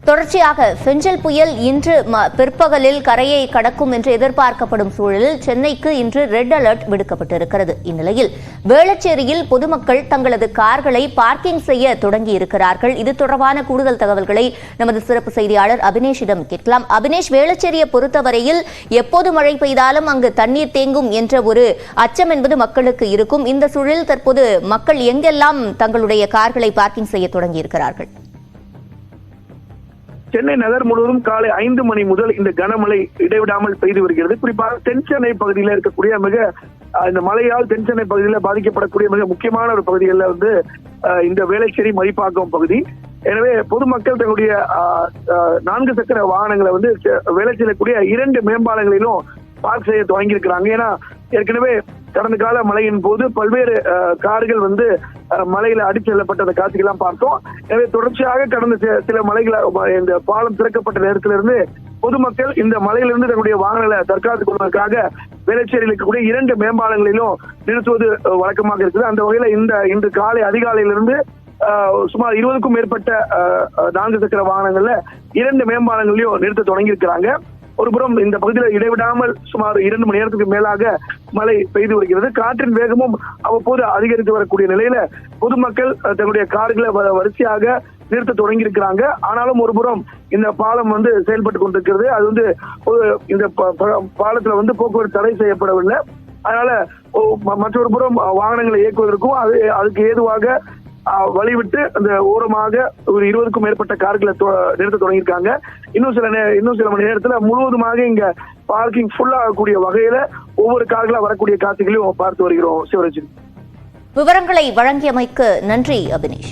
தொடர்ச்சியாக பெஞ்சல் புயல் இன்று பிற்பகலில் கரையை கடக்கும் என்று எதிர்பார்க்கப்படும் சூழலில் சென்னைக்கு இன்று ரெட் அலர்ட் விடுக்கப்பட்டிருக்கிறது. இந்நிலையில் வேளச்சேரியில் பொதுமக்கள் தங்களது கார்களை பார்க்கிங் செய்ய தொடங்கியிருக்கிறார்கள். இது தொடர்பான கூடுதல் தகவல்களை நமது சிறப்பு செய்தியாளர் அபினேஷிடம் கேட்கலாம். அபினேஷ், வேளச்சேரியை பொறுத்தவரையில் எப்போது மழை பெய்தாலும் அங்கு தண்ணீர் தேங்கும் என்ற ஒரு அச்சம் என்பது மக்களுக்கு இருக்கும். இந்த சூழலில் தற்போது மக்கள் எங்கெல்லாம் தங்களுடைய கார்களை பார்க்கிங் செய்ய தொடங்கியிருக்கிறார்கள்? சென்னை நகர் முழுவதும் காலை 5 மணி முதல் இந்த கனமழை இடைவிடாமல் பெய்து வருகிறது. குறிப்பாக தென் சென்னை பகுதியில் இருக்கக்கூடிய இந்த மழையால் தென் சென்னை பகுதியில் பாதிக்கப்படக்கூடிய மிக முக்கியமான ஒரு பகுதிகளில் இந்த வேளச்சேரி மடிப்பாக்கம் பகுதி. எனவே பொதுமக்கள் தங்களுடைய 4 சக்கர வாகனங்களை வேளச்சேரிக்கூடிய 2 மேம்பாலங்களிலும் பார்க் செய்ய தொடங்கி இருக்கிறாங்க. ஏன்னா ஏற்கனவே கடந்த கால மழையின் போது பல்வேறு கார்கள் மலையில அடிச்சு செல்லப்பட்ட அந்த காட்சிகள்லாம் பார்த்தோம். எனவே தொடர்ச்சியாக கடந்த சில மலைகளை இந்த பாலம் திறக்கப்பட்ட நேரத்திலிருந்து பொதுமக்கள் இந்த மலையிலிருந்து தன்னுடைய வாகனங்களை தற்காத்துக் கொள்வதற்காக வேளச்சேரியில் இருக்கக்கூடிய 2 மேம்பாலங்களிலும் நிறுத்துவது வழக்கமாக இருக்குது. அந்த வகையில இன்று காலை அதிகாலையிலிருந்து சுமார் 20க்கும் மேற்பட்ட 4 சக்கர வாகனங்கள்ல 2 மேம்பாலங்களையும் நிறுத்த தொடங்கி இருக்கிறாங்க. ஒருபுறம் இந்த பகுதியில் இடைவிடாமல் சுமார் 2 மணி நேரத்துக்கு மேலாக மழை பெய்து வருகிறது. காற்றின் வேகமும் அவ்வப்போது அதிகரித்து வரக்கூடிய நிலையில பொதுமக்கள் தங்களுடைய கார்களை வரிசையாக நிறுத்த தொடங்கி இருக்கிறாங்க. ஆனாலும் ஒருபுறம் இந்த பாலம் செயல்பட்டு கொண்டிருக்கிறது. அது இந்த பாலத்துல போக்குவரத்து தடை செய்யப்படவில்லை. அதனால மற்றொரு புறம் வாகனங்களை இயக்குவதற்கும் அதுக்கு ஏதுவாக வழிவிட்டு அந்த ஓரமாக ஒரு 20க்கும் மேற்பட்ட கார்களை நிறுத்த தொடங்கியிருக்காங்க. இன்னும் சில மணி நேரத்துல முழுவதுமாக இங்க பார்க்கிங் ஃபுல் ஆகக்கூடிய வகையில ஒவ்வொரு கார்களா வரக்கூடிய காட்சிகளையும் பார்த்து வருகிறோம். சிவராஜன், விவரங்களை வழங்கியமைக்கு நன்றி அபினேஷ்.